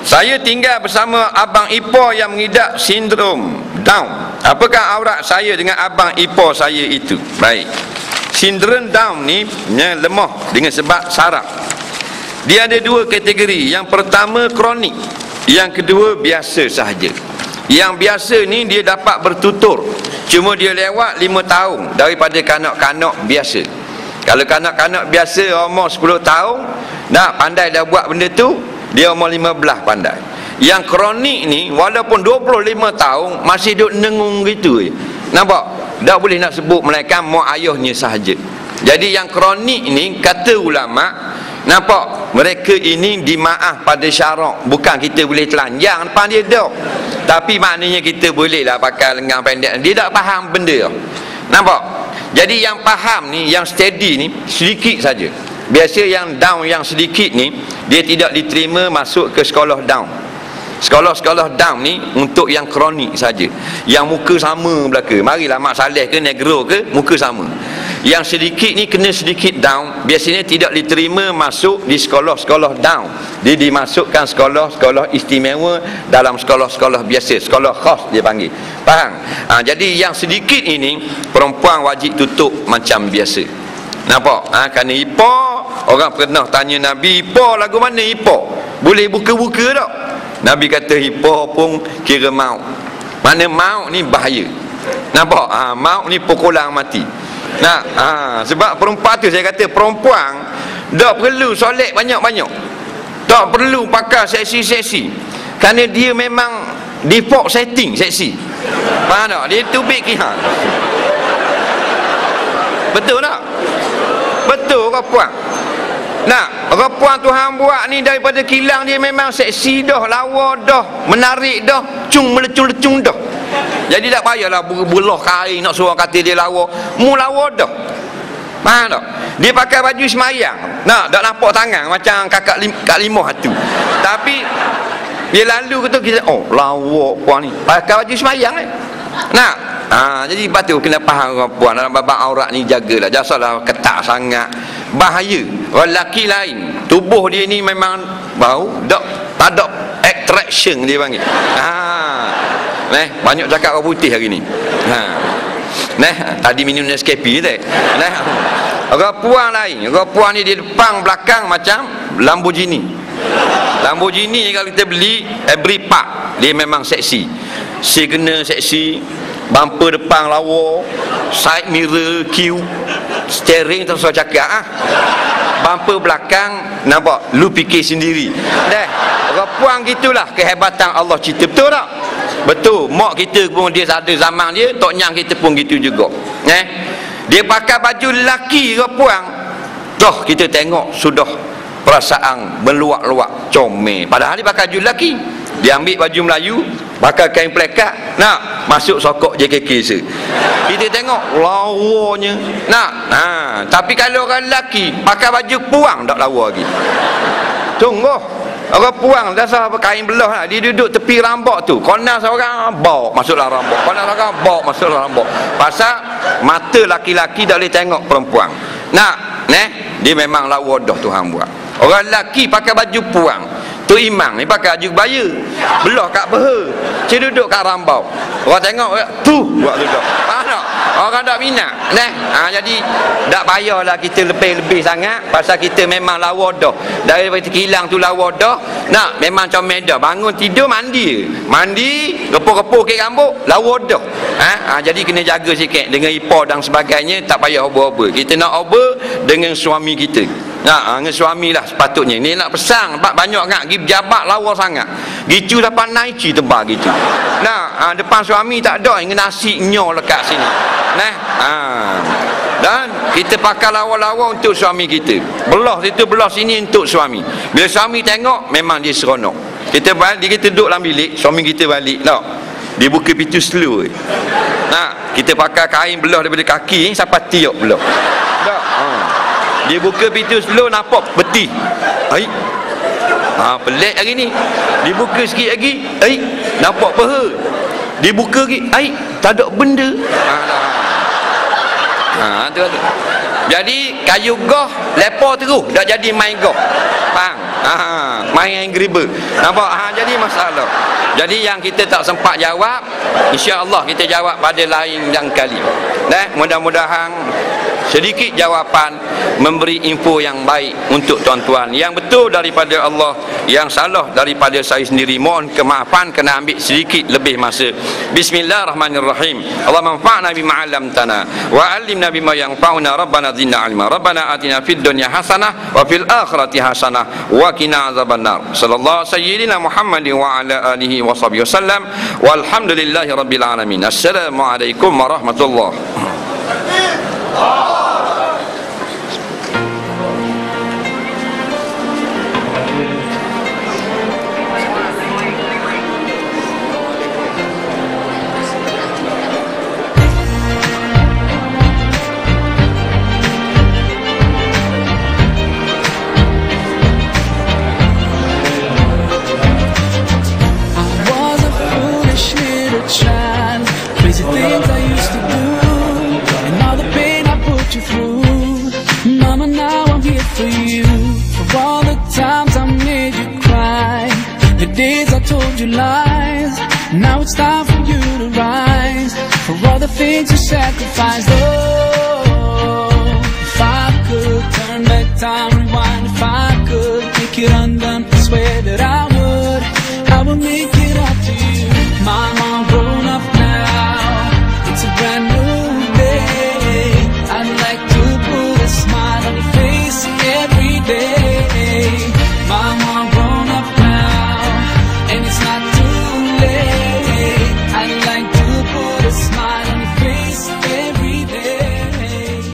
Saya tinggal bersama abang ipar yang mengidap sindrom Down. Apakah aurat saya dengan abang ipar saya itu? Baik. Sindrom Down ni lemah dengan sebab saraf. Dia ada dua kategori. Yang pertama kronik, yang kedua biasa sahaja. Yang biasa ni dia dapat bertutur, cuma dia lewat 5 tahun daripada kanak-kanak biasa. Kalau kanak-kanak biasa umur 10 tahun nak pandai dah buat benda tu, dia umur 15 pandai. Yang kronik ni walaupun 25 tahun masih duduk nengung gitu je. Nampak? Tak boleh nak sebut melainkan mak ayahnya sahaja. Jadi yang kronik ni kata ulama, nampak, mereka ini dimaaf pada syarak. Bukan kita boleh telanjang depan dia dah, tapi maknanya kita boleh lah pakai lengan pendek. Dia tak faham benda. Nampak? Jadi yang faham ni, yang steady ni sedikit saja. Biasa yang down, yang sedikit ni dia tidak diterima masuk ke sekolah down. Sekolah-sekolah down ni untuk yang kronik saja. Yang muka sama belaka. Marilah Mak Saleh ke Negro ke, muka sama. Yang sedikit ni kena sedikit down, biasanya tidak diterima masuk di sekolah-sekolah down. Dia dimasukkan sekolah-sekolah istimewa dalam sekolah-sekolah biasa, sekolah khas dia panggil. Faham? Jadi yang sedikit ini perempuan wajib tutup macam biasa. Nampak? Kerana ipar, orang pernah tanya Nabi, ipar lagu mana ipar? Boleh buka-buka tak? Nabi kata ipar pun kira maut. Mana maut ni bahaya. Nampak? Maut ni pukulan mati. Sebab perempuan tu, saya kata perempuan tak perlu solek banyak-banyak, tak perlu pakai seksi-seksi, kerana dia memang default setting seksi. Faham tak? Dia tubik kihal. Betul tak? Betul ke puan? Orang puan Tuhan buat ni daripada kilang dia memang seksi dah, lawa dah, menarik dah, melecung-lecung dah. Jadi tak payahlah belah kain nak suruh kata dia lawa. Mu lawa dah. Faham tak? Dia pakai baju semayang, tak nampak tangan macam kakak Kak Limah tu. Tapi dia lalu kata kita, oh lawa puan ni pakai baju semayang ni. Jadi lepas tu kena faham orang puan dalam babak aurat ni, jagalah, jangan salah ketat sangat, bahaya. Orang lelaki lain, tubuh dia ni memang bau, tak ada attraction dia panggil. Banyak cakap orang putih hari ni. Tadi minum Nescafe tak? Orang puan lain, orang puan ni dia depan belakang macam Lamborghini. Lamborghini kalau kita beli every part dia memang seksi. Signal seksi, bumper depan lawa, side mirror Q, steering tak usah cakap. Bumper belakang nampak, lu fikir sendiri. Orang puan gitulah kehebatan Allah cipta. Betul tak? Betul. Mak kita pun dia ada zaman dia, tok nyang kita pun gitu juga. Dia pakai baju lelaki ke puan, dah kita tengok sudah perasaan meluak-luak, comel. Padahal dia pakai baju lelaki. Dia ambil baju Melayu, pakai kain plekat, masuk sokok JKK se. Kita tengok lawanya. Tapi kalau orang lelaki pakai baju puang, tak lawa lagi. Tunggu. Orang puang dasar kain belah lah. Dia duduk tepi rambut tu, konas orang bawa masuklah rambut, konas orang bawa masuklah rambut. Pasal mata laki-laki tak boleh tengok perempuan. Dia memang lawa dah Tuhan buat. Orang lelaki pakai baju puang, tu imam ni pakai baju kebaya, belah kat peha, duduk kat rambau. Orang tengok tu buat duduk. Faham tak? Orang tak minat. Jadi tak payahlah kita lebih-lebih sangat, pasal kita memang lawa dah. Daripada kilang tu lawa dah, memang comel dah. Bangun tidur mandi, repuk-repuk ke rambut, lawa dah. Jadi kena jaga sikit dengan ipar dan sebagainya. Tak payah oba-oba. Kita nak oba dengan suami kita. Dengan suami lah sepatutnya. Ni nak pesang banyak sangat, pergi pejabat lawa sangat, gitu dapat naici tebal gitu. Depan suami tak ada, dengan nasi nyo lekat sini. Dan kita pakai lawa-lawa untuk suami kita, belah situ belah sini untuk suami. Bila suami tengok memang dia seronok. Kita balik, kita duduk dalam bilik, suami kita balik tak, dia buka pintu slow. Kita pakai kain belah daripada kaki sampai tiok belah tak. Dia buka pintu slow, nampak peti. Pelik hari ni. Dibuka sikit lagi, nampak peha. Dibuka lagi, tak ada benda. Tu. Jadi kayu goh lepo terus dah jadi main goh. Faham? Main Angry Bird. Nampak? Jadi masalah. Jadi yang kita tak sempat jawab, insya-Allah kita jawab pada lain yang kali. Mudah-mudahan sedikit jawapan memberi info yang baik untuk tuan-tuan. Yang betul daripada Allah, yang salah daripada saya sendiri. Mohon kemaafan kena ambil sedikit lebih masa. Bismillahirrahmanirrahim. Allahumma anfa'na bima 'allamtana wa 'allimna bima yanfa'una. Rabbana zidna 'ilma. Rabbana atina fid dunya hasanah wa fil akhirati hasanah wa qina azabannar. Sallallahu sayyidina Muhammadin wa ala alihi wa sahbihi wasallam. Walhamdulillahi rabbil alamin. Assalamualaikum warahmatullahi. Crazy things I used to do, and all the pain I put you through. Mama, now I'm here for you. For all the times I made you cry, the days I told you lies. Now it's time for you to rise. For all the things you sacrificed. Oh, if I could turn back time